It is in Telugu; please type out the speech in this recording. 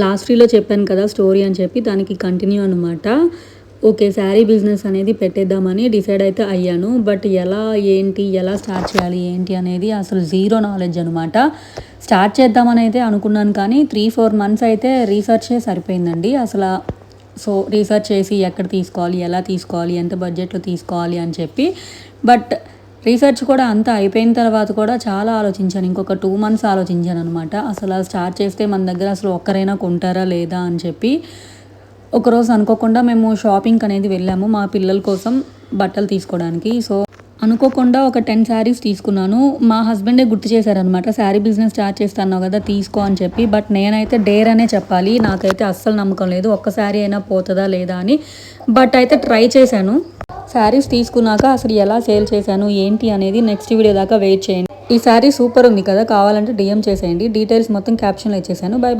లాస్ట్ రీలో చెప్పాను కదా స్టోరీ అని చెప్పి, దానికి కంటిన్యూ అనమాట. ఓకే, శారీ బిజినెస్ అనేది పెట్టేద్దామని డిసైడ్ అయితే అయ్యాను. బట్ ఎలా ఏంటి, ఎలా స్టార్ట్ చేయాలి ఏంటి అనేది అసలు జీరో నాలెడ్జ్ అనమాట. స్టార్ట్ చేద్దామని అయితే అనుకున్నాను, కానీ 3-4 మంత్స్ అయితే రీసెర్చే సరిపోయిందండి అసలు. సో రీసెర్చ్ చేసి ఎక్కడ తీసుకోవాలి, ఎలా తీసుకోవాలి, ఎంత బడ్జెట్లో తీసుకోవాలి అని చెప్పి. బట్ రీసెర్చ్ కూడా అంతా అయిపోయిన తర్వాత కూడా చాలా ఆలోచించాను. ఇంకొక 2 మంత్స్ ఆలోచించాను అనమాట. అసలు స్టార్ట్ చేస్తే మన దగ్గర అసలు ఒక్కరైనా కొంటారా లేదా అని చెప్పి. ఒకరోజు అనుకోకుండా మేము షాపింగ్కి అనేది వెళ్ళాము మా పిల్లల కోసం బట్టలు తీసుకోవడానికి. సో అనుకోకుండా ఒక 10 శారీస్ తీసుకున్నాను. మా హస్బెండే గుర్తు చేశారనమాట, శారీ బిజినెస్ స్టార్ట్ చేస్తున్నావు కదా తీసుకో అని చెప్పి. బట్ నేనైతే డేర్ అనే చెప్పాలి, నాకైతే అస్సలు నమ్మకం లేదు ఒక్క శారీ అయినా పోతుందా లేదా అని. బట్ అయితే ట్రై చేశాను. శారీస్ తీసుకున్నాక అసలు ఎలా సేల్ చేశాను ఏంటి అనేది నెక్స్ట్ వీడియో దాకా వెయిట్ చేయండి. ఈ శారీ సూపర్ ఉంది కదా, కావాలంటే డిఎం చేసేయండి. డీటెయిల్స్ మొత్తం క్యాప్షన్లో ఇచ్చేసాను. By by.